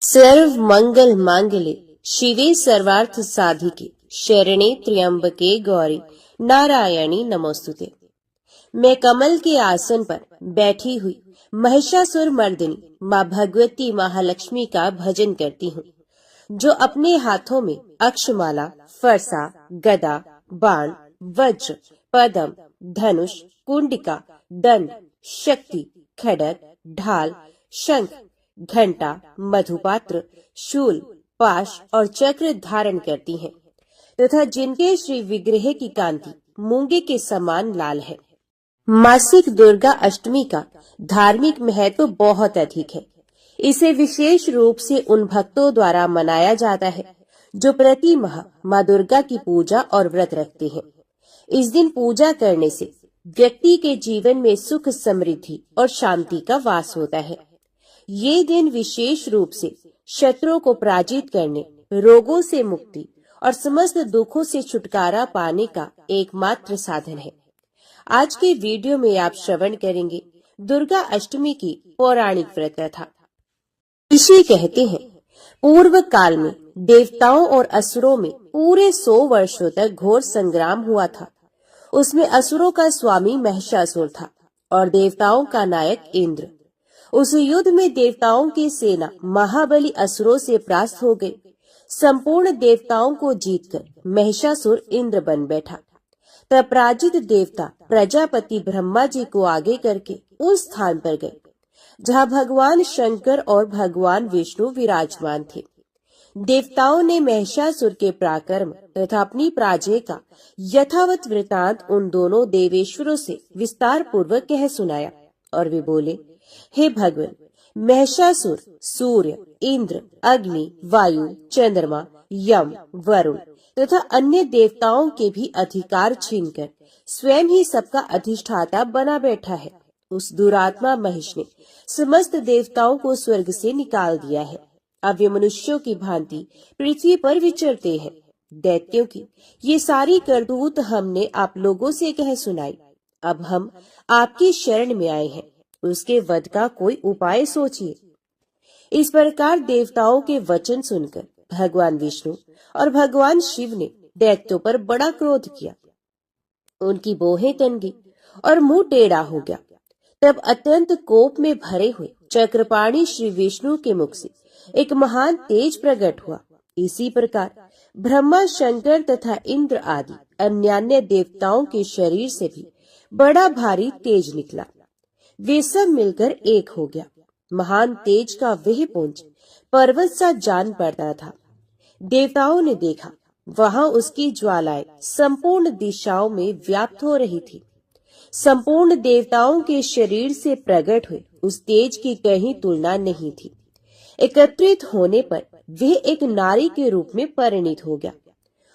सर्व मंगल मांगले शिवे सर्वार्थ साधिके शरणे त्र्यंबके गौरी नारायणी नमोस्तुते। मैं कमल के आसन पर बैठी हुई महिषासुर मर्दिनी माँ भगवती महालक्ष्मी का भजन करती हूँ, जो अपने हाथों में अक्षमाला, फरसा, गदा, बाण, वज्र, पद्म, धनुष, कुंडिका, दंड, शक्ति, खड्ग, ढाल, शंख, घंटा, मधुपात्र, शूल, पाश और चक्र धारण करती हैं, तथा जिनके श्री विग्रह की कांति मूंगे के समान लाल है। मासिक दुर्गा अष्टमी का धार्मिक महत्व बहुत अधिक है। इसे विशेष रूप से उन भक्तों द्वारा मनाया जाता है जो प्रति माह माँ दुर्गा की पूजा और व्रत रखते हैं। इस दिन पूजा करने से व्यक्ति के जीवन में सुख, समृद्धि और शांति का वास होता है। ये दिन विशेष रूप से शत्रुओं को पराजित करने, रोगों से मुक्ति और समस्त दुखों से छुटकारा पाने का एकमात्र साधन है। आज के वीडियो में आप श्रवण करेंगे दुर्गा अष्टमी की पौराणिक व्रत कथा। ऋषि कहते हैं, पूर्व काल में देवताओं और असुरों में पूरे 100 वर्षों तक घोर संग्राम हुआ था। उसमें असुरों का स्वामी महिषासुर था और देवताओं का नायक इंद्र। उस युद्ध में देवताओं की सेना महाबली असुरों से परास्त हो गई। संपूर्ण देवताओं को जीतकर महिषासुर इंद्र बन बैठा। तब पराजित देवता प्रजापति ब्रह्मा जी को आगे करके उस स्थान पर गए जहाँ भगवान शंकर और भगवान विष्णु विराजमान थे। देवताओं ने महिषासुर के पराक्रम तथा अपनी पराजय का यथावत वृतांत उन दोनों देवेश्वरों से विस्तार पूर्वक कह सुनाया और वे बोले, हे भगवान, महिषासुर सूर्य, इंद्र, अग्नि, वायु, चंद्रमा, यम, वरुण तथा अन्य देवताओं के भी अधिकार छीनकर स्वयं ही सबका अधिष्ठाता बना बैठा है। उस दुरात्मा महिष ने समस्त देवताओं को स्वर्ग से निकाल दिया है। अब वे मनुष्यों की भांति पृथ्वी पर विचरते हैं। दैत्यों की ये सारी करतूत हमने आप लोगों से कह सुनाई। अब हम आपकी शरण में आए हैं, उसके वध का कोई उपाय सोचिए। इस प्रकार देवताओं के वचन सुनकर भगवान विष्णु और भगवान शिव ने दैत्यों पर बड़ा क्रोध किया। उनकी बोहें तन गई और मुंह टेढ़ा हो गया। तब अत्यंत कोप में भरे हुए चक्रपाणी श्री विष्णु के मुख से एक महान तेज प्रकट हुआ। इसी प्रकार ब्रह्मा, शंकर तथा इंद्र आदि अन्य देवताओं के शरीर से भी बड़ा भारी तेज निकला। वे सब मिलकर एक हो गया। महान तेज का वह पुंज पर्वत सा जान पड़ता था। देवताओं ने देखा, वहां उसकी ज्वालाएं संपूर्ण दिशाओं में व्याप्त हो रही थी। संपूर्ण देवताओं के शरीर से प्रकट हुए उस तेज की कहीं तुलना नहीं थी। एकत्रित होने पर वह एक नारी के रूप में परिणित हो गया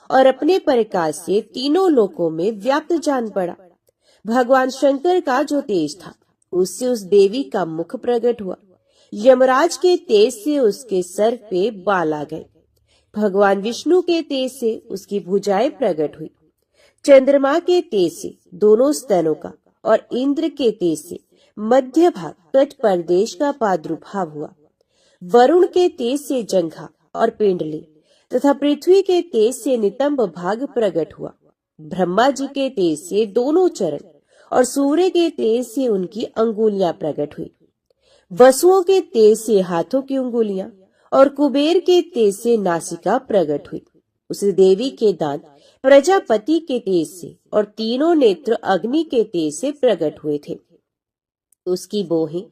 और अपने प्रकाश से तीनों लोकों में व्याप्त जान पड़ा। भगवान शंकर का जो तेज था, उससे उस देवी का मुख प्रकट हुआ। यमराज के तेज से उसके सर पे बाल आ गए। भगवान विष्णु के तेज से उसकी भुजाएं प्रकट हुई। चंद्रमा के तेज से दोनों स्तनों का और इंद्र के तेज से मध्य भाग तट प्रदेश का प्रादुर्भाव हुआ। वरुण के तेज से जंघा और पिंडली तथा पृथ्वी के तेज से नितंब भाग प्रकट हुआ। ब्रह्मा जी के तेज से दोनों चरण और सूर्य के तेज से उनकी अंगुलियां प्रकट हुई। वसुओं के तेज से हाथों की अंगुलियां और कुबेर के तेज से नासिका प्रकट हुई। उस देवी के दांत प्रजापति के तेज से और तीनों नेत्र अग्नि के तेज से प्रकट हुए थे। उसकी बोहें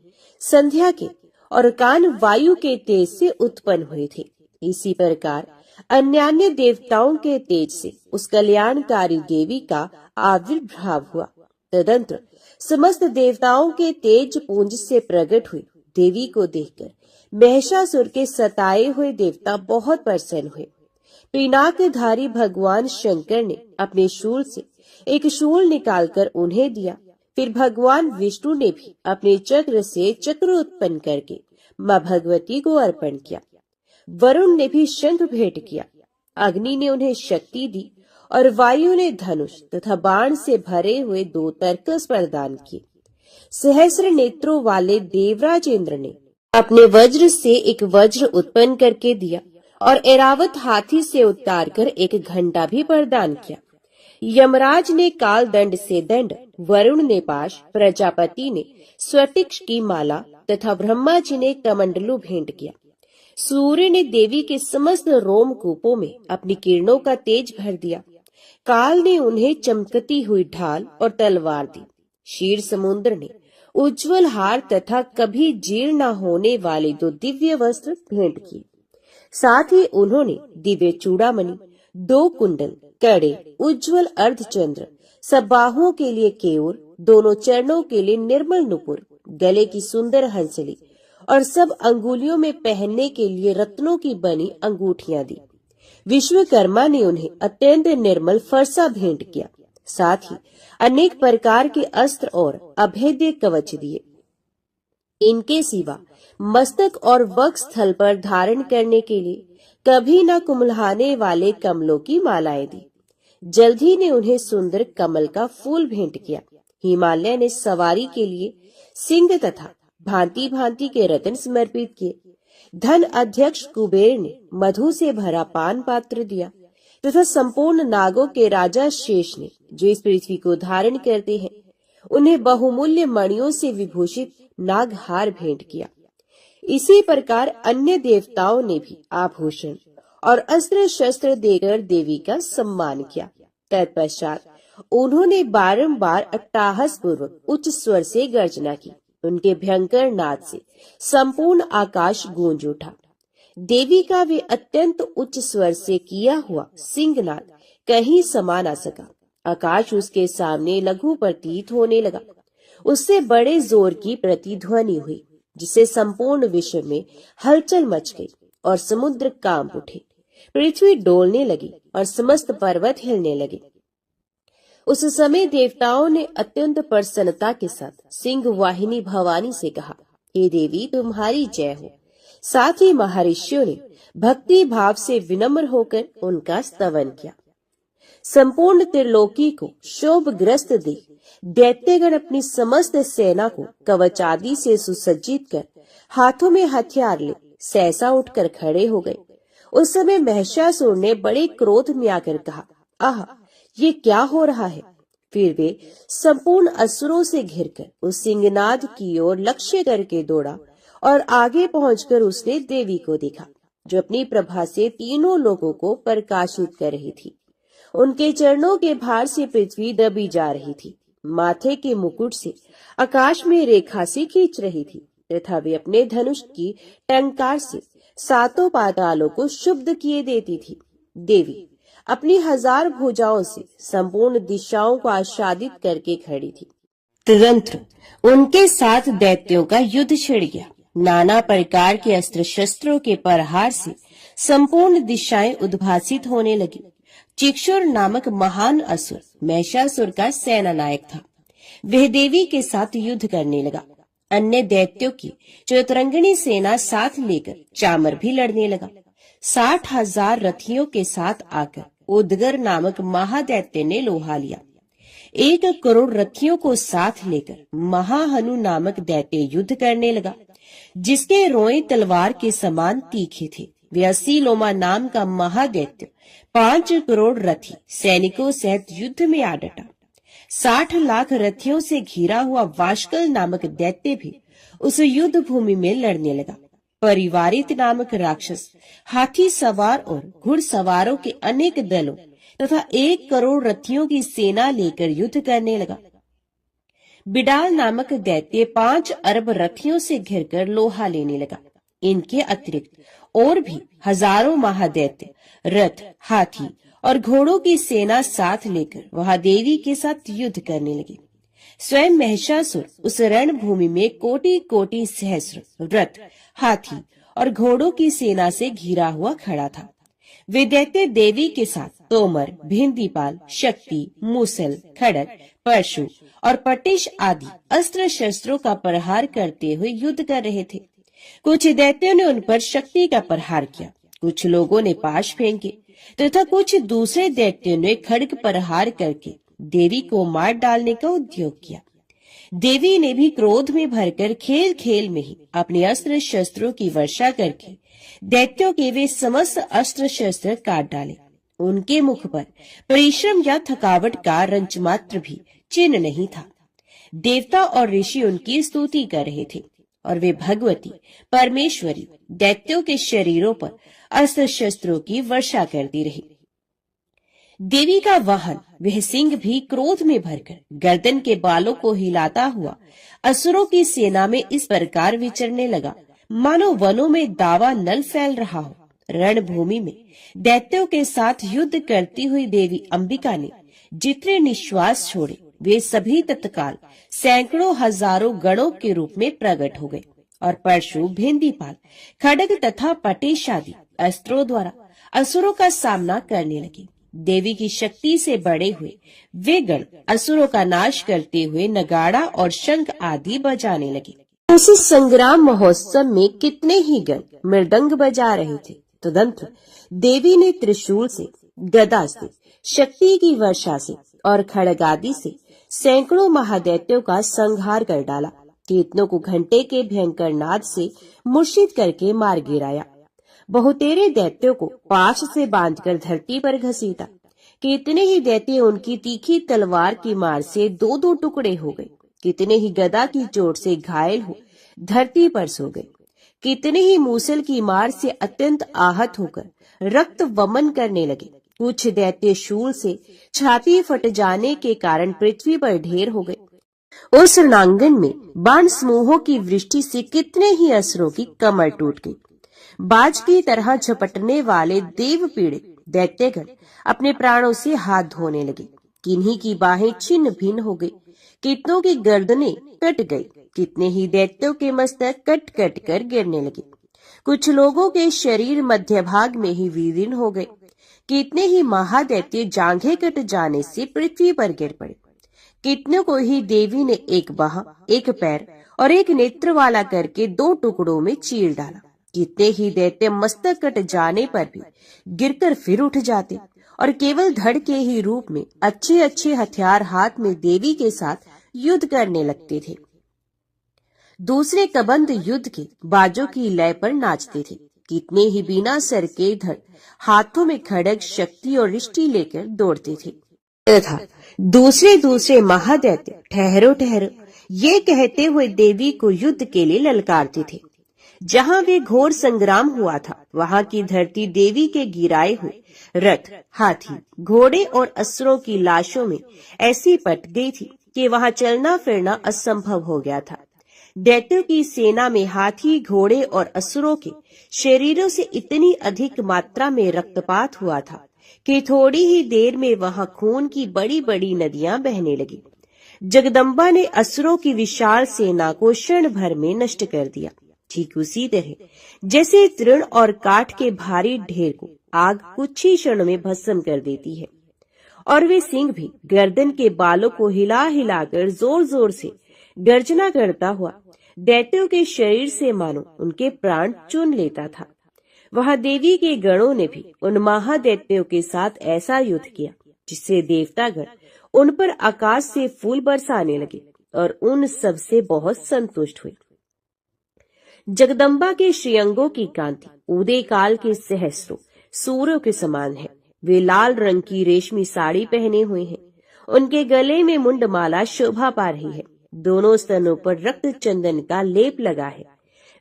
संध्या के और कान वायु के तेज से उत्पन्न हुए थे। इसी प्रकार अन्य देवताओं के तेज से उस कल्याणकारी देवी का आविर्भाव हुआ। तदंतर समस्त देवताओं के तेज पुंज से प्रकट हुई देवी को देखकर महिषासुर के सताए हुए देवता बहुत प्रसन्न हुए। पिनाकधारी भगवान शंकर ने अपने शूल से एक शूल निकालकर उन्हें दिया। फिर भगवान विष्णु ने भी अपने चक्र से चक्र उत्पन्न करके माँ भगवती को अर्पण किया। वरुण ने भी शंख भेंट किया। अग्नि ने उन्हें शक्ति दी और वायु ने धनुष तथा बाण से भरे हुए 2 तरकस प्रदान किए। सहस्र नेत्रों वाले देवराज इंद्र ने अपने वज्र से एक वज्र उत्पन्न करके दिया और ऐरावत हाथी से उतारकर एक घंटा भी प्रदान किया। यमराज ने काल दंड से दंड, वरुण ने पाश, प्रजापति ने स्वतिक्ष की माला तथा ब्रह्मा जी ने कमंडलू भेंट किया। सूर्य ने देवी के समस्त रोमकूपों में अपनी किरणों का तेज भर दिया। काल ने उन्हें चमकती हुई ढाल और तलवार दी। क्षीर समुद्र ने उज्जवल हार तथा कभी जीर्ण न होने वाले 2 दिव्य वस्त्र भेंट किए। साथ ही उन्होंने दिव्य चूड़ामणि, 2 कुंडल, कड़े, उज्जवल अर्धचंद्र, सब बाहुओं के लिए केयूर, दोनों चरणों के लिए निर्मल नुपुर, गले की सुंदर हंसली और सब अंगुलियों में पहनने के लिए रत्नों की बनी अंगूठियां दी। विश्वकर्मा ने उन्हें अत्यंत निर्मल फरसा भेंट किया। साथ ही अनेक प्रकार के अस्त्र और अभेद्य कवच दिए। इनके सिवा मस्तक और वक्ष स्थल पर धारण करने के लिए कभी न कुम्हलाने वाले कमलों की मालाएं दी। जल्द ही ने उन्हें सुंदर कमल का फूल भेंट किया। हिमालय ने सवारी के लिए सिंह तथा भांति भांति के रत्न समर्पित किए। धन अध्यक्ष कुबेर ने मधु से भरा पान पात्र दिया तथा संपूर्ण नागों के राजा शेष ने, जो इस पृथ्वी को धारण करते हैं, उन्हें बहुमूल्य मणियों से विभूषित नागहार भेंट किया। इसी प्रकार अन्य देवताओं ने भी आभूषण और अस्त्र शस्त्र देकर देवी का सम्मान किया। तत्पश्चात उन्होंने बारंबार अट्टहास पूर्वक उच्च स्वर से गर्जना की। उनके भयंकर नाद से संपूर्ण आकाश गूंज उठा। देवी का वे अत्यंत उच्च स्वर से किया हुआ सिंहनाद कहीं समा न सका। आकाश उसके सामने लघु प्रतीत होने लगा। उससे बड़े जोर की प्रतिध्वनि हुई, जिससे संपूर्ण विश्व में हलचल मच गई और समुद्र कांप उठे। पृथ्वी डोलने लगी और समस्त पर्वत हिलने लगे। उस समय देवताओं ने अत्यंत प्रसन्नता के साथ सिंह वाहिनी भवानी से कहा, हे देवी, तुम्हारी जय हो। साथ ही महर्षियों ने भक्ति भाव से विनम्र होकर उनका स्तवन किया। संपूर्ण त्रिलोकी को शोभग्रस्त देख दैत्यगण अपनी समस्त सेना को कवच आदि से सुसज्जित कर हाथों में हथियार ले सहसा उठकर खड़े हो गए। उस समय महिषासुर ने बड़े क्रोध में आकर कहा, आह, ये क्या हो रहा है। फिर वे संपूर्ण असुरों से घिरकर उस सिंहनाद की ओर लक्ष्य करके दौड़ा और आगे पहुंचकर उसने देवी को देखा, जो अपनी प्रभा से तीनों लोगों को प्रकाशित कर रही थी। उनके चरणों के भार से पृथ्वी दबी जा रही थी। माथे के मुकुट से आकाश में रेखा से खींच रही थी तथा वे अपने धनुष की टंकार से 7 पातालों को शुद्ध किए देती थी। देवी अपनी 1000 भुजाओं से संपूर्ण दिशाओं को आच्छादित करके खड़ी थी। तुरंत उनके साथ दैत्यों का युद्ध छिड़ गया। नाना प्रकार के अस्त्र शस्त्रों के प्रहार से संपूर्ण दिशाएं उद्भासित होने लगी। चिक्षुर नामक महान असुर महिषासुर का सेना नायक था। वह देवी के साथ युद्ध करने लगा। अन्य दैत्यों की चतुरंगिणी सेना साथ लेकर चामर भी लड़ने लगा। 60,000 रथियों के साथ आकर उदगर नामक महादैत्य ने लोहा लिया। 1 करोड़ रथियों को साथ लेकर महाहनु नामक दैत्य युद्ध करने लगा, जिसके रोए तलवार के समान तीखे थे। वे 80 लोमा नाम का महादैत्य 5 करोड़ रथी सैनिकों सहित युद्ध में आ डटा। 60 लाख रथियों से घिरा हुआ वाशकल नामक दैत्य भी उस युद्ध भूमि में लड़ने लगा। परिवारित नामक राक्षस हाथी सवार और घुड़सवारों के अनेक दलों तथा 1 करोड़ रथियों की सेना लेकर युद्ध करने लगा। बिडाल नामक दैत्य 5 अरब रथियों से घिरकर लोहा लेने लगा। इनके अतिरिक्त और भी हजारों महादैत्य रथ, हाथी और घोड़ों की सेना साथ लेकर वहां देवी के साथ युद्ध करने लगे। स्वयं महिषासुर उस रणभूमि में कोटि कोटि सहस्र रथ, हाथी और घोड़ों की सेना से घिरा हुआ खड़ा था। वे दैत्य देवी के साथ तोमर, भिंदीपाल, शक्ति, मूसल, खड़ग, परशु और पटिश आदि अस्त्र शस्त्रों का प्रहार करते हुए युद्ध कर रहे थे। कुछ दैत्यों ने उन पर शक्ति का प्रहार किया, कुछ लोगों ने पाश फेंके तथा कुछ दूसरे दैत्यों ने खड्ग प्रहार करके देवी को मार डालने का उद्योग किया। देवी ने भी क्रोध में भरकर खेल खेल में ही अपने अस्त्र शस्त्रों की वर्षा करके दैत्यों के वे समस्त अस्त्र शस्त्र काट डाले। उनके मुख पर परिश्रम या थकावट का रंच मात्र भी चिन्ह नहीं था। देवता और ऋषि उनकी स्तुति कर रहे थे और वे भगवती परमेश्वरी दैत्यों के शरीरों पर अस्त्र शस्त्रों की वर्षा करती रही। देवी का वाहन वह सिंह भी क्रोध में भरकर गर्दन के बालों को हिलाता हुआ असुरों की सेना में इस प्रकार विचरने लगा, मानो वनों में दावा नल फैल रहा हो। रणभूमि में दैत्यों के साथ युद्ध करती हुई देवी अंबिका ने जितने निश्वास छोड़े वे सभी तत्काल सैकड़ों हजारों गणों के रूप में प्रकट हो गए और परशु, भेंदीपाल, खड्ग तथा पटेश आदि अस्त्रों द्वारा असुरों का सामना करने लगे। देवी की शक्ति से बड़े हुए वे गण असुरों का नाश करते हुए नगाड़ा और शंख आदि बजाने लगे। उस संग्राम महोत्सव में कितने ही गण मृदंग बजा रहे थे। तदंतर देवी ने त्रिशूल से, गदा से, शक्ति की वर्षा से और खड्ग आदि से सैकड़ों महादैत्यों का संहार कर डाला। कितनों को घंटे के भयंकर नाद से मूर्छित करके मार गिराया। बहुतेरे दैत्यों को पाश से बांधकर धरती पर घसीटा। कितने ही दैत्य उनकी तीखी तलवार की मार से दो दो टुकड़े हो गए। कितने ही गदा की चोट से घायल हो धरती पर सो गए। कितने ही मूसल की मार से अत्यंत आहत होकर रक्त वमन करने लगे। कुछ दैत्य शूल से छाती फट जाने के कारण पृथ्वी पर ढेर हो गए। उस रणांगन में बाण समूहों की वृष्टि से कितने ही असुरों की कमर टूट गई। बाज की तरह झपटने वाले देव पीड़ित दैत्यगण अपने प्राणों से हाथ धोने लगे। किन्हीं की बाहें छिन्न भिन्न हो गई, कितनों की गर्दनें कट गई, कितने ही दैत्यों के मस्तक कट कट कर गिरने लगे। कुछ लोगों के शरीर मध्य भाग में ही विलीन हो गए। कितने ही महादैत्य जांघें कट जाने से पृथ्वी पर गिर पड़े। कितनों को ही देवी ने एक बाह, एक पैर और एक नेत्र वाला करके दो टुकड़ों में चीर डाला। कितने ही दैत्य मस्तक कट जाने पर भी गिरकर फिर उठ जाते और केवल धड़ के ही रूप में अच्छे अच्छे हथियार हाथ में देवी के साथ युद्ध करने लगते थे। दूसरे कबंध युद्ध के बाजों की लय पर नाचते थे। कितने ही बिना सर के धड़ हाथों में खड्ग, शक्ति और रिष्टि लेकर दौड़ते थे तथा दूसरे महादैत्य ठहरो ठहरो ये कहते हुए देवी को युद्ध के लिए ललकारते थे। जहाँ वे घोर संग्राम हुआ था वहाँ की धरती देवी के गिराए हुए रथ, हाथी, घोड़े और असुरों की लाशों में ऐसी पट गई थी कि वहाँ चलना फिरना असंभव हो गया था। दैत्यों की सेना में हाथी, घोड़े और असुरों के शरीरों से इतनी अधिक मात्रा में रक्तपात हुआ था कि थोड़ी ही देर में वहाँ खून की बड़ी बड़ी नदियां बहने लगी। जगदम्बा ने असुरों की विशाल सेना को क्षण भर में नष्ट कर दिया। ठीक उसी तरह जैसे तृण और काठ के भारी ढेर को आग कुछ ही क्षण में भस्म कर देती है। और वे सिंह भी गर्दन के बालों को हिला हिलाकर जोर जोर से गर्जना करता हुआ दैत्यों के शरीर से मानो उनके प्राण चुन लेता था। वहां देवी के गणों ने भी उन महादैत्यों के साथ ऐसा युद्ध किया जिससे देवतागण उन पर आकाश से फूल बरसाने लगे और उन सब से बहुत संतुष्ट हुए। जगदम्बा के श्रीअंगों की कांति उदय काल के सहस्रों सूर्यों के समान है। वे लाल रंग की रेशमी साड़ी पहने हुए हैं। उनके गले में मुंडमाला शोभा पा रही है। दोनों स्तनों पर रक्त चंदन का लेप लगा है।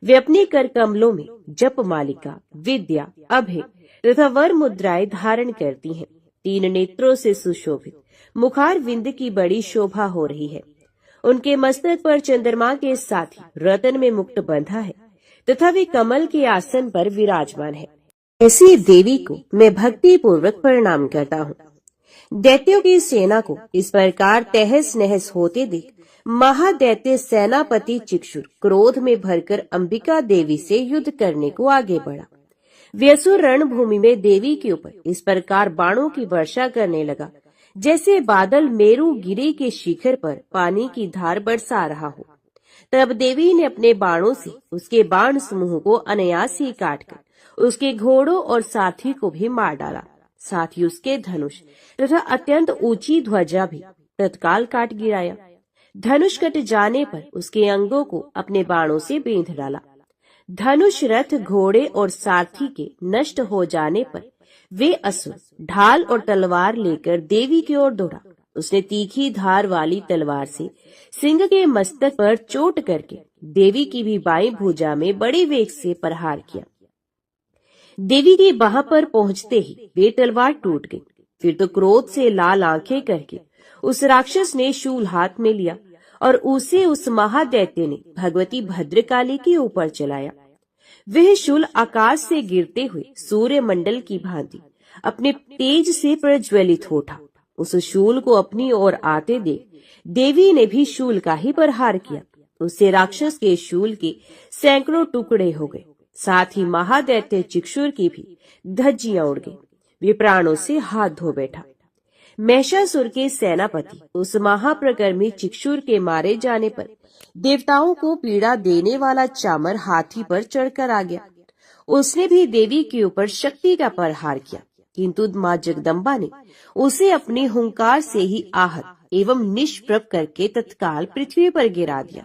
वे अपने कर कमलों में जप मालिका, विद्या, अभय तथा वर मुद्राएं धारण करती हैं। 3 नेत्रों से सुशोभित मुखार विंद की बड़ी शोभा हो रही है। उनके मस्तक पर चंद्रमा के साथ ही रतन में मुकुट बंधा है तथा वे कमल के आसन पर विराजमान है। ऐसी देवी को मैं भक्ति पूर्वक प्रणाम करता हूँ। दैत्यों की सेना को इस प्रकार तहस नहस होते देख महादैत्य सेनापति चिक्षुर क्रोध में भरकर अंबिका देवी से युद्ध करने को आगे बढ़ा। व्यसुर रणभूमि में देवी के ऊपर इस प्रकार बाणों की वर्षा करने लगा जैसे बादल मेरू गिरी के शिखर पर पानी की धार बरसा रहा हो। तब देवी ने अपने बाणों से उसके बाण समूह को अनायास ही काटकर उसके घोड़ों और साथी को भी मार डाला। साथ ही उसके धनुष तथा अत्यंत ऊंची ध्वजा भी तत्काल काट गिराया। धनुष कट जाने पर उसके अंगों को अपने बाणों से बेंध डाला। धनुष, रथ, घोड़े और सारथी के नष्ट हो जाने पर वे असुर ढाल और तलवार लेकर देवी की ओर दौड़ा। उसने तीखी धार वाली तलवार से सिंह के मस्तक पर चोट करके देवी की भी बाईं भुजा में बड़े वेग से प्रहार किया। देवी की बाह पर पहुंचते ही वे तलवार टूट गई। फिर तो क्रोध से लाल आंखें करके उस राक्षस ने शूल हाथ में लिया और उसे उस महादैत्य ने भगवती भद्रकाली के ऊपर चलाया। वह शूल आकाश से गिरते हुए सूर्य मंडल की भांति अपने तेज से प्रज्वलित हो उठा। उस शूल को अपनी ओर आते देख देवी ने भी शूल का ही प्रहार किया। उससे राक्षस के शूल के सैकड़ों टुकड़े हो गए। साथ ही महादैत्य चिक्षुर की भी धज्जियां उड़ गई। वे प्राणों से हाथ धो बैठा। महिषासुर के सेनापति उस महाप्रकर्मी चिक्षुर के मारे जाने पर देवताओं को पीड़ा देने वाला चामर हाथी पर चढ़कर आ गया। उसने भी देवी के ऊपर शक्ति का प्रहार किया, किंतु मां जगदम्बा ने उसे अपने हुंकार से ही आहत एवं निष्प्रभ करके तत्काल पृथ्वी पर गिरा दिया।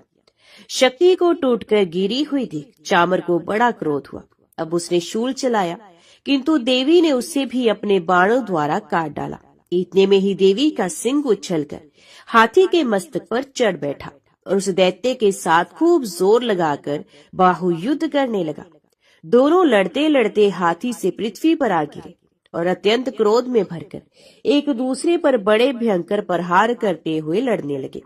शक्ति को टूटकर गिरी हुई देख चामर को बड़ा क्रोध हुआ। अब उसने शूल चलाया, किंतु देवी ने उसे भी अपने बाणों द्वारा काट डाला। इतने में ही देवी का सिंह उछलकर हाथी के मस्तक पर चढ़ बैठा और उस दैत्य के साथ खूब जोर लगाकर बाहु युद्ध करने लगा। दोनों लड़ते लड़ते हाथी से पृथ्वी पर आ गिरे और अत्यंत क्रोध में भरकर एक दूसरे पर बड़े भयंकर प्रहार करते हुए लड़ने लगे।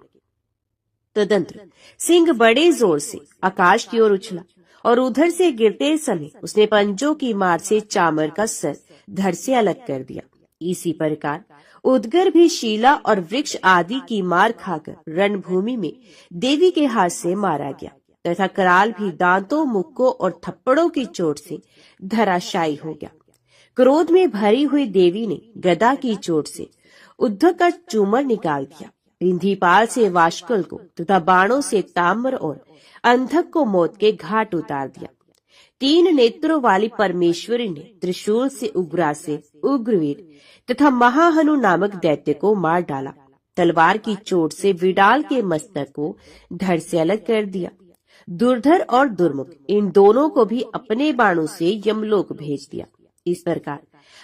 तदंतर सिंह बड़े जोर से आकाश की ओर उछला और उधर से गिरते समय उसने पंजों की मार से चामर का सर धड़ से अलग कर दिया। इसी प्रकार उदगर भी शीला और वृक्ष आदि की मार खाकर रणभूमि में देवी के हाथ से मारा गया तथा कराल भी दांतों, मुक्कों और थप्पड़ों की चोट से धराशायी हो गया। क्रोध में भरी हुई देवी ने गदा की चोट से उद्धव का चूमर निकाल दिया। रिंधीपाल से वाष्कल को तथा बाणों से ताम्र और अंधक को मौत के घाट उतार दिया। 3 नेत्रों वाली परमेश्वरी ने त्रिशूल से उग्रा से उग्रवीर तथा महाहनु नामक दैत्य को मार डाला। तलवार की चोट से विडाल के मस्तक को धड़ से अलग कर दिया। दुर्धर और दुर्मुख इन दोनों को भी अपने बाणों से यमलोक भेज दिया। इस प्रकार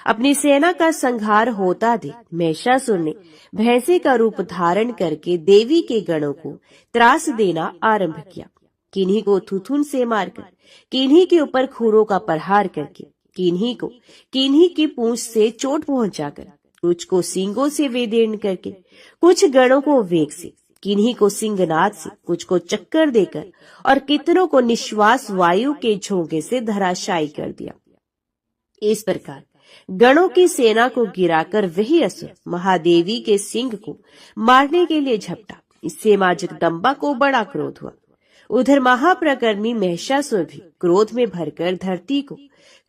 अपनी सेना का संहार होता देख महिषासुर ने भैंसे का रूप धारण करके देवी के गणों को त्रास देना आरंभ किया। किन्हीं को थुथुन से मारकर, किन्हीं के ऊपर खूरों का प्रहार करके, किन्हीं की पूंछ से चोट पहुंचाकर, कुछ को सींगों से वेदीर्ण करके, कुछ गणों को वेग से, किन्हीं को सिंहनाद से, कुछ को चक्कर देकर और कितनों को निश्वास वायु के झोंके से धराशायी कर दिया। इस प्रकार गणों की सेना को गिराकर वही असुर महादेवी के सिंह को मारने के लिए झपटा। इससे मां जगदम्बा को बड़ा क्रोध हुआ। उधर महाप्रकर्मी महिषासुर भी क्रोध में भरकर धरती को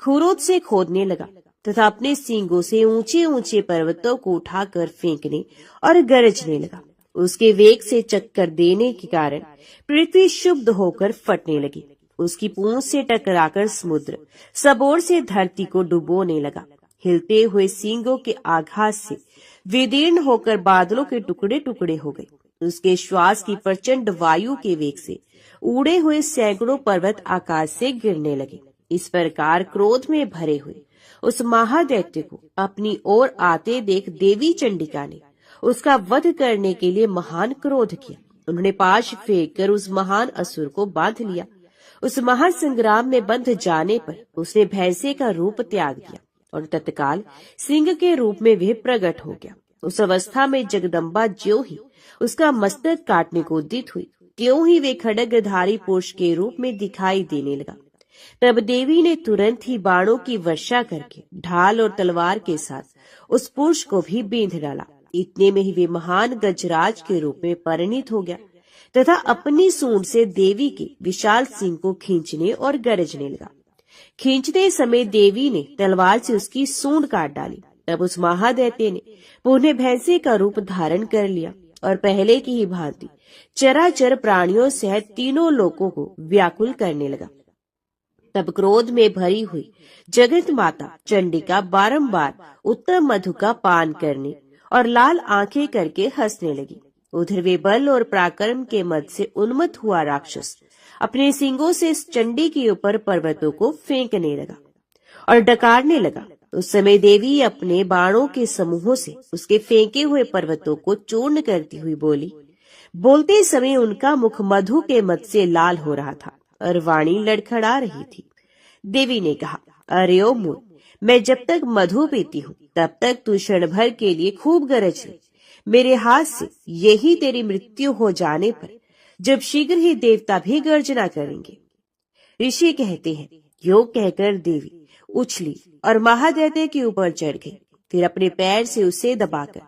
खुरोद से खोदने लगा तथा अपने सींगों से ऊंचे ऊंचे पर्वतों को उठाकर फेंकने और गरजने लगा। उसके वेग से चक्कर देने के कारण पृथ्वी शुद्ध होकर फटने लगी। उसकी पूंछ से टकराकर समुद्र सबोर से धरती को डुबोने लगा। हिलते हुए सींगों के आघात से विदीर्ण होकर बादलों के टुकड़े टुकड़े हो गए। उसके श्वास की प्रचंड वायु के वेग से उड़े हुए सैकड़ों पर्वत आकाश से गिरने लगे। इस प्रकार क्रोध में भरे हुए उस महादैत्य को अपनी ओर आते देख देवी चंडिका ने उसका वध करने के लिए महान क्रोध किया। उन्होंने पाश फेंक कर उस महान असुर को बांध लिया। उस महासंग्राम में बंध जाने पर उसने भैंसे का रूप त्याग दिया और तत्काल सिंह के रूप में वह प्रकट हो गया। उस अवस्था में जगदम्बा ज्यों ही उसका मस्तक काटने को उद्यत हुई, त्यों ही वे खड्गधारी पुरुष के रूप में दिखाई देने लगा। तब देवी ने तुरंत ही बाणों की वर्षा करके ढाल और तलवार के साथ उस पुरुष को भी बींध डाला। इतने में ही वे महान गजराज के रूप में परिणित हो गया तथा अपनी सूंड से देवी के विशाल सिंह को खींचने और गरजने लगा। खींचते समय देवी ने तलवार से उसकी सूंड काट डाली। तब उस महादैत्य ने पुनः भैंसे का रूप धारण कर लिया और पहले की ही भांति चराचर प्राणियों सहित तीनों लोकों को व्याकुल करने लगा। तब क्रोध में भरी हुई जगत माता चंडिका बारंबार उत्तम मधु का पान करने और लाल आंखें करके हंसने लगी। उधर वे बल और पराक्रम के मद से उन्मत्त हुआ राक्षस अपने सींगों से इस चंडी के ऊपर पर्वतों को फेंकने लगा और डकारने लगा। उस समय देवी अपने बाणों के समूहों से उसके फेंके हुए पर्वतों को चूर्ण करती हुई बोली। बोलते समय उनका मुख मधु के मद से लाल हो रहा था और वाणी लड़खड़ा रही थी। देवी ने कहा, अरे ओ मूर्ख, मैं जब तक मधु पीती हूँ तब तक तू क्षण भर के लिए खूब गरज ले। मेरे हाथ से यही तेरी मृत्यु हो जाने पर जब शीघ्र ही देवता भी गर्जना करेंगे। ऋषि कहते हैं, योग कहकर देवी उछली और महादैत्य के ऊपर चढ़ गई। फिर अपने पैर से उसे दबाकर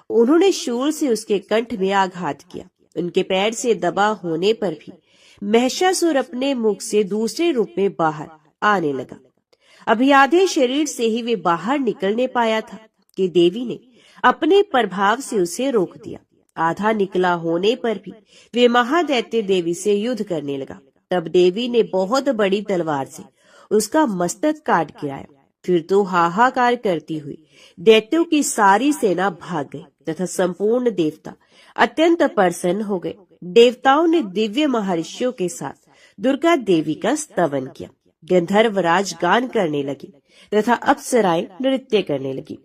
उन्होंने शूल से उसके कंठ में आघात किया। उनके पैर से दबा होने पर भी महिषासुर अपने मुख से दूसरे रूप में बाहर आने लगा। अभी आधे शरीर से ही वे बाहर निकलने पाया था कि देवी ने अपने प्रभाव से उसे रोक दिया। आधा निकला होने पर भी वे महादैत्य देवी से युद्ध करने लगा। तब देवी ने बहुत बड़ी तलवार से उसका मस्तक काट गिराया। फिर तो हाहाकार करती हुई दैत्यों की सारी सेना भाग गई तथा संपूर्ण देवता अत्यंत प्रसन्न हो गए। देवताओं ने दिव्य महर्षियों के साथ दुर्गा देवी का स्तवन किया। गंधर्वराज गान करने लगे तथा अप्सराएं नृत्य करने लगी।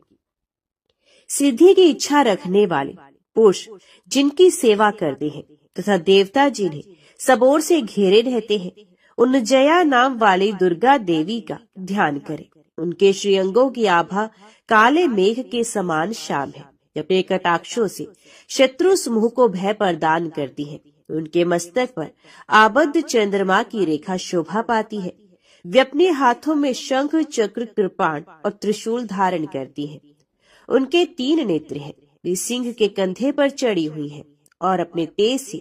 सिद्धि की इच्छा रखने वाले पुरुष जिनकी सेवा करते हैं तथा देवता जिन्हें सब ओर से घेरे रहते हैं, उन जया नाम वाली दुर्गा देवी का ध्यान करें। उनके श्रीअंगों की आभा काले मेघ के समान श्याम है। अपने कटाक्षों से शत्रु समूह को भय प्रदान करती है। उनके मस्तक पर आबद्ध चंद्रमा की रेखा शोभा पाती है। वे अपने हाथों में शंख, चक्र, कृपाण और त्रिशूल धारण करती हैं। उनके 3 नेत्र हैं। वे सिंह के कंधे पर चढ़ी हुई हैं और अपने तेज से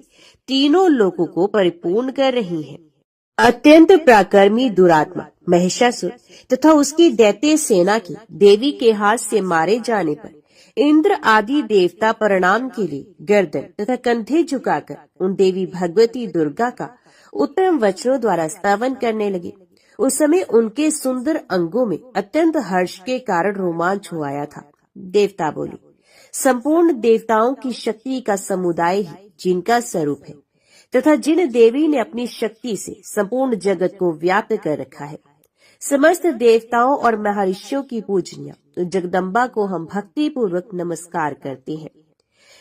तीनों लोगों को परिपूर्ण कर रही हैं। अत्यंत पराक्रमी दुरात्मा महिषासुर तथा उसकी दैत्य सेना की देवी के हाथ से मारे जाने पर इंद्र आदि देवता प्रणाम के लिए गर्दन तथा कंधे झुकाकर उन देवी भगवती दुर्गा का उत्तम वचनों द्वारा स्तवन करने लगे। उस समय उनके सुंदर अंगों में अत्यंत हर्ष के कारण रोमांच हो आया था। देवता बोले, संपूर्ण देवताओं की शक्ति का समुदाय ही जिनका स्वरूप है तथा जिन देवी ने अपनी शक्ति से संपूर्ण जगत को व्याप्त कर रखा है, समस्त देवताओं और महर्षियों की पूजनीय जगदम्बा को हम भक्ति पूर्वक नमस्कार करते हैं।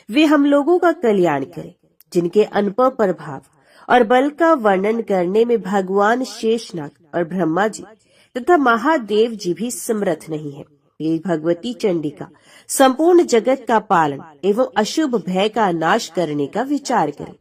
वे हम लोगों का कल्याण करें। जिनके अनुभव प्रभाव और बल का वर्णन करने में भगवान शेषनाग और ब्रह्मा जी तथा महादेव जी भी समर्थ नहीं है। ये भगवती चंडिका संपूर्ण जगत का पालन एवं अशुभ भय का नाश करने का विचार करें।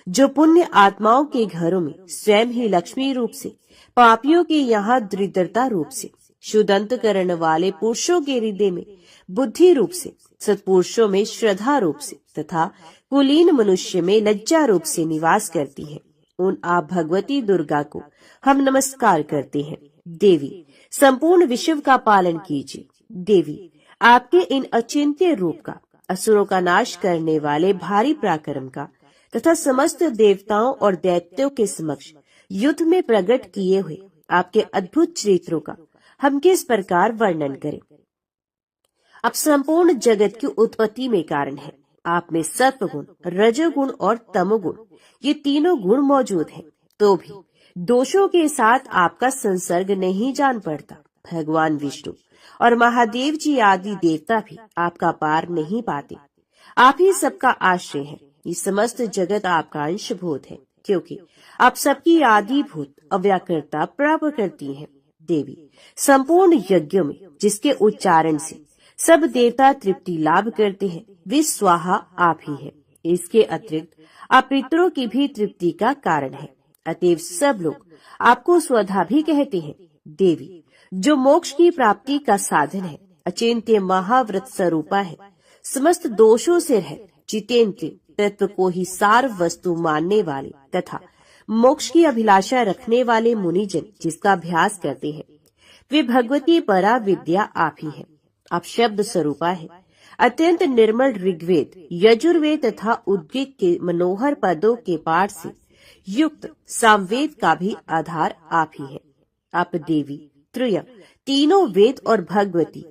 जो पुण्य आत्माओं के घरों में स्वयं ही लक्ष्मी रूप से, पापियों के यहाँ दरिद्रता रूप से, शुद्ध अंतकरण वाले पुरुषों के हृदय में बुद्धि रूप से, सत्पुरुषों में श्रद्धा रूप से तथा कुलीन मनुष्य में लज्जा रूप से निवास करती हैं, उन आप भगवती दुर्गा को हम नमस्कार करते हैं। देवी, संपूर्ण विश्व का पालन कीजिए। देवी, आपके इन अचिंत्य रूप का, असुरों का नाश करने वाले भारी पराक्रम का तथा समस्त देवताओं और दैत्यों के समक्ष युद्ध में प्रकट किए हुए आपके अद्भुत चरित्रों का हम किस प्रकार वर्णन करें। अब संपूर्ण जगत की उत्पत्ति में कारण है। आप में सत्वगुण, रजोगुण और तमोगुण, ये तीनों गुण मौजूद हैं, तो भी दोषों के साथ आपका संसर्ग नहीं जान पड़ता। भगवान विष्णु और महादेव जी आदि देवता भी आपका पार नहीं पाते। आप ही सबका आश्रय है। ये समस्त जगत आपका अंशभूत है, क्योंकि आप सबकी आदिभूत अव्याकृता प्राप्त करती हैं। देवी, संपूर्ण यज्ञों में जिसके उच्चारण से सब देवता तृप्ति लाभ करते हैं, वे स्वाहा आप ही है। इसके अतिरिक्त आप पितरों की भी तृप्ति का कारण है। अतएव सब लोग आपको स्वधा भी कहते हैं। देवी, जो मोक्ष की प्राप्ति का साधन है, अचिंत्य महाव्रत स्वरूपा है, समस्त दोषों से रहित जितेंद्रिय तत्व को ही सार वस्तु मानने वाले तथा मोक्ष की अभिलाषा रखने वाले मुनिजन जिसका अभ्यास करते हैं, वे भगवती परा विद्या आप ही है। आप शब्द स्वरूपा है। अत्यंत निर्मल ऋग्वेद, यजुर्वेद तथा उद्वेद के मनोहर पदों के पाठ से युक्त सामवेद का भी आधार आप ही है। आप देवी, त्रय, तीनों वेद और भगवती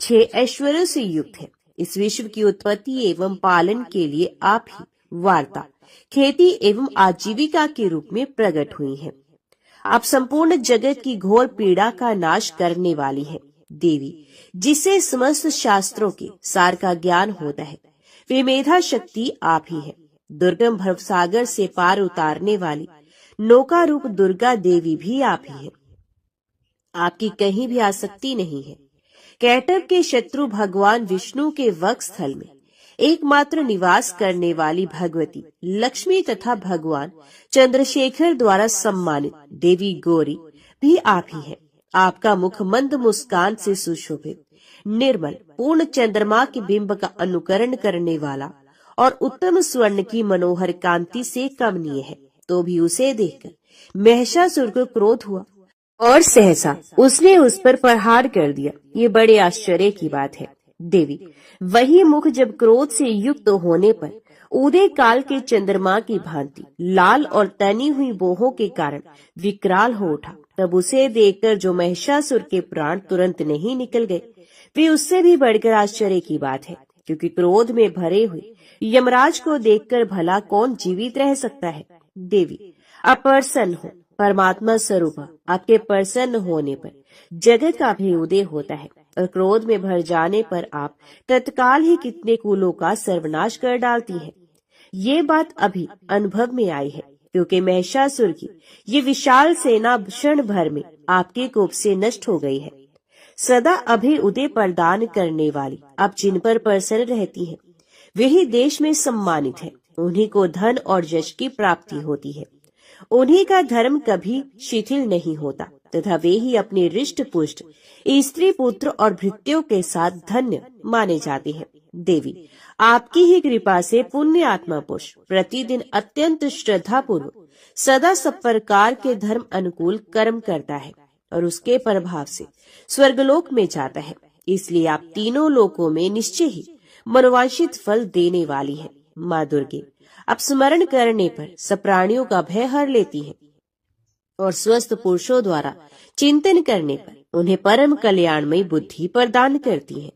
6 ऐश्वर्यों से युक्त है। इस विश्व की उत्पत्ति एवं पालन के लिए आप ही वार्ता, खेती एवं आजीविका के रूप में प्रकट हुई हैं। आप संपूर्ण जगत की घोर पीड़ा का नाश करने वाली हैं देवी, जिससे समस्त शास्त्रों के सार का ज्ञान होता है। वे मेधा शक्ति आप ही है। दुर्गम भवसागर से पार उतारने वाली नौका रूप दुर्गा देवी भी आप ही है। आपकी कहीं भी आसक्ति नहीं है। कैटव के शत्रु भगवान विष्णु के वक्षस्थल में एकमात्र निवास करने वाली भगवती लक्ष्मी तथा भगवान चंद्रशेखर द्वारा सम्मानित देवी गौरी भी आप ही है। आपका मुख मंद मुस्कान से सुशोभित, निर्मल, पूर्ण चंद्रमा के बिंब का अनुकरण करने वाला और उत्तम स्वर्ण की मनोहर कांति से कमनीय है। तो भी उसे देखकर महिषासुर को क्रोध हुआ और सहसा उसने उस पर प्रहार कर दिया। ये बड़े आश्चर्य की बात है देवी। वही मुख जब क्रोध से युक्त होने पर उदय काल के चंद्रमा की भांति लाल और तनी हुई बोहों के कारण विकराल हो उठा, तब उसे देखकर जो महिषासुर के प्राण तुरंत नहीं निकल गए, वे उससे भी बढ़कर आश्चर्य की बात है। क्योंकि क्रोध में भरे हुए यमराज को देखकर भला कौन जीवित रह सकता है। देवी, आप प्रसन्न हो। परमात्मा स्वरूप आपके प्रसन्न होने पर जगत का भी उदय होता है और क्रोध में भर जाने पर आप तत्काल ही कितने कुलों का सर्वनाश कर डालती हैं। ये बात अभी अनुभव में आई है, क्योंकि महिषासुर की ये विशाल सेना क्षण भर में आपके कोप से नष्ट हो गई है। सदा अभी उदय प्रदान करने वाली आप जिन पर प्रसन्न रहती हैं, वही देश में सम्मानित है। उन्हीं को धन और यश की प्राप्ति होती है। उन्हीं का धर्म कभी शिथिल नहीं होता तथा वे ही अपने रिष्ट पुष्ट स्त्री पुत्र और भृत्यों के साथ धन्य माने जाते हैं। देवी, आपकी ही कृपा से पुण्य आत्मा पुरुष प्रतिदिन अत्यंत श्रद्धा पूर्वक सदा सब प्रकार के धर्म अनुकूल कर्म करता है और उसके प्रभाव से स्वर्गलोक में जाता है। इसलिए आप तीनों लोकों में निश्चय ही मनोवांछित फल देने वाली है। माँ दुर्गे, आप स्मरण करने पर सब प्राणियों का भय हर लेती हैं और स्वस्थ पुरुषों द्वारा चिंतन करने पर उन्हें परम कल्याणमयी बुद्धि प्रदान करती हैं।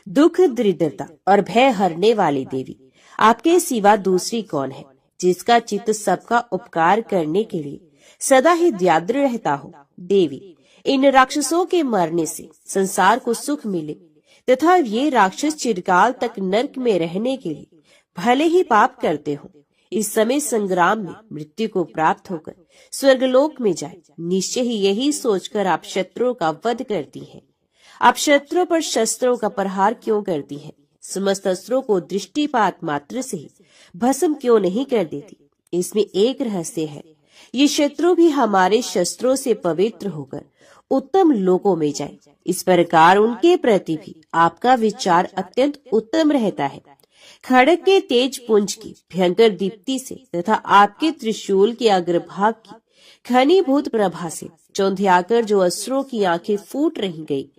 दुख, दरिद्रता और भय हरने वाली देवी, आपके सिवा दूसरी कौन है जिसका चित्त सबका उपकार करने के लिए सदा ही व्याग्र रहता हो। देवी, इन राक्षसों के मरने से संसार को सुख मिले तथा ये राक्षस चिरकाल तक नरक में रहने के लिए भले ही पाप करते हो, इस समय संग्राम में मृत्यु को प्राप्त होकर स्वर्गलोक में जाए, निश्चय ही यही सोचकर आप शत्रुओं का वध करती हैं। आप शत्रुओं पर शस्त्रों का प्रहार क्यों करती हैं? समस्त अस्त्रों को दृष्टिपात मात्र से ही भस्म क्यों नहीं कर देती? इसमें एक रहस्य है। ये शत्रु भी हमारे शस्त्रों से पवित्र होकर उत्तम लोकों में जाए, इस प्रकार उनके प्रति भी आपका विचार अत्यंत उत्तम रहता है। खड़ग के तेज पुंज की भयंकर दीप्ति से तथा आपके त्रिशूल के अग्रभाग की घनीभूत प्रभा से चौंधियाकर जो अस्त्रों की आंखें फूट रही गई,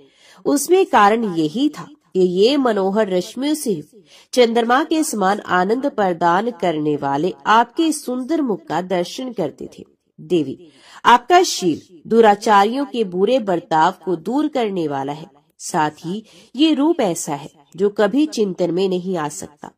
उसमें कारण यही था कि ये मनोहर रश्मियों से चंद्रमा के समान आनंद प्रदान करने वाले आपके सुंदर मुख का दर्शन करते थे। देवी, आपका शील दुराचारियों के बुरे बर्ताव को दूर करने वाला है। साथ ही ये रूप ऐसा है जो कभी चिंतन में नहीं आ सकता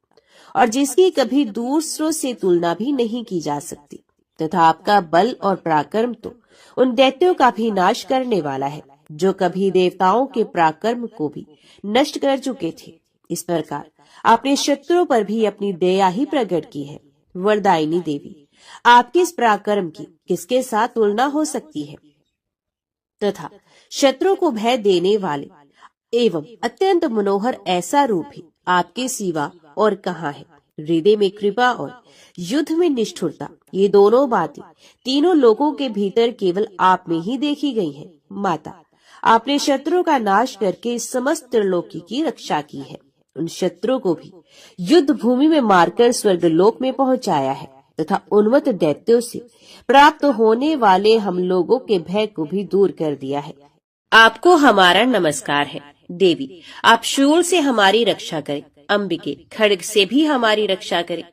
और जिसकी कभी दूसरों से तुलना भी नहीं की जा सकती, तथा आपका बल और पराक्रम तो उन दैत्यों का भी नाश करने वाला है जो कभी देवताओं के पराक्रम को भी नष्ट कर चुके थे। इस प्रकार आपने शत्रुओं पर भी अपनी दया ही प्रकट की है। वरदायिनी देवी, आपके इस पराक्रम की किसके साथ तुलना हो सकती है? तथा शत्रु को भय देने वाले एवं अत्यंत मनोहर ऐसा रूप ही आपके सिवा और कहाँ है? हृदय में कृपा और युद्ध में निष्ठुरता, ये दोनों बातें तीनों लोगों के भीतर केवल आप में ही देखी गई हैं। माता, आपने शत्रु का नाश करके समस्त त्रिलोकी की रक्षा की है। उन शत्रु को भी युद्ध भूमि में मारकर स्वर्गलोक में पहुंचाया है तथा उन्मत्त दैत्यों से प्राप्त होने वाले हम लोगों के भय को भी दूर कर दिया है। आपको हमारा नमस्कार है। देवी, आप शूल से हमारी रक्षा करें, अंबिके खड्ग से भी हमारी रक्षा करें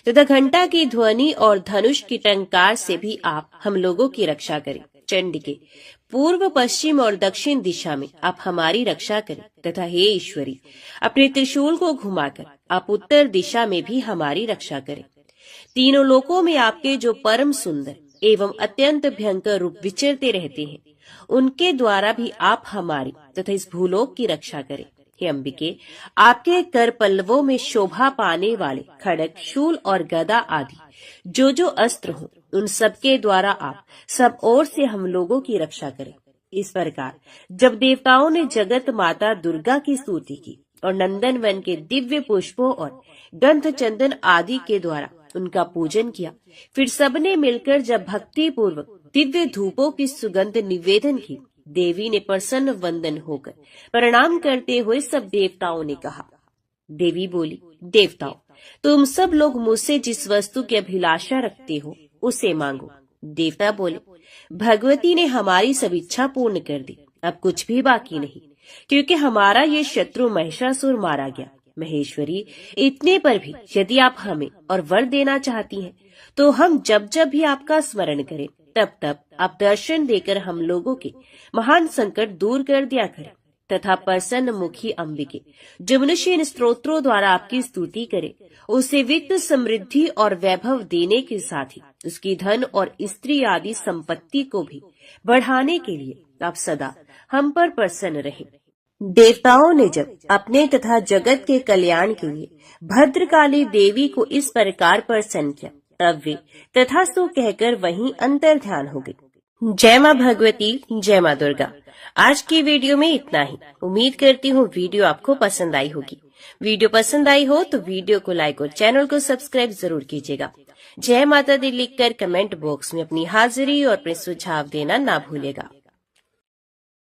तथा घंटा की ध्वनि और धनुष की टंकार से भी आप हम लोगों की रक्षा करें। चंड के पूर्व, पश्चिम और दक्षिण दिशा में आप हमारी रक्षा करें तथा हे ईश्वरी, अपने त्रिशूल को घुमाकर आप उत्तर दिशा में भी हमारी रक्षा करें। तीनों लोकों में आपके जो परम सुंदर एवं अत्यंत भयंकर रूप विचरते रहते हैं, उनके द्वारा भी आप हमारी तथा इस भूलोक की रक्षा करें। हे अंबिके, आपके कर पल्लवों में शोभा पाने वाले खड़ग, शूल और गदा आदि जो अस्त्र हो, उन सबके द्वारा आप सब ओर से हम लोगों की रक्षा करें। इस प्रकार जब देवताओं ने जगत माता दुर्गा की स्तुति की और नंदन वन के दिव्य पुष्पों और गंध चंदन आदि के द्वारा उनका पूजन किया, फिर सबने मिलकर जब भक्ति पूर्वक दिव्य धूपों की सुगंध निवेदन की, देवी ने प्रसन्न वंदन होकर प्रणाम करते हुए सब देवताओं ने कहा। देवी बोली, देवताओं, तुम सब लोग मुझसे जिस वस्तु की अभिलाषा रखते हो उसे मांगो। देवता बोले, भगवती ने हमारी सब इच्छा पूर्ण कर दी, अब कुछ भी बाकी नहीं, क्योंकि हमारा ये शत्रु महिषासुर मारा गया। महेश्वरी, इतने पर भी यदि आप हमें और वर देना चाहती हैं, तो हम जब जब भी आपका स्मरण करें तब तब आप दर्शन देकर हम लोगों के महान संकट दूर कर दिया करें तथा प्रसन्न मुखी अंबिके, जो मनुष्य इन स्तोत्रों द्वारा आपकी स्तुति करे, उसे वित्त, समृद्धि और वैभव देने के साथ ही उसकी धन और स्त्री आदि संपत्ति को भी बढ़ाने के लिए आप सदा हम पर प्रसन्न रहें। देवताओं ने जब अपने तथा जगत के कल्याण के लिए भद्रकाली देवी को इस प्रकार प्रसन्न किया, तब वे तथास्तु कहकर वहीं अंतर ध्यान हो गई। जय माँ भगवती, जय माँ दुर्गा। आज की वीडियो में इतना ही। उम्मीद करती हूँ वीडियो आपको पसंद आई होगी। वीडियो पसंद आई हो तो वीडियो को लाइक और चैनल को सब्सक्राइब जरूर कीजिएगा। जय माता दी लिखकर कमेंट बॉक्स में अपनी हाजिरी और अपने सुझाव देना ना भूलेगा।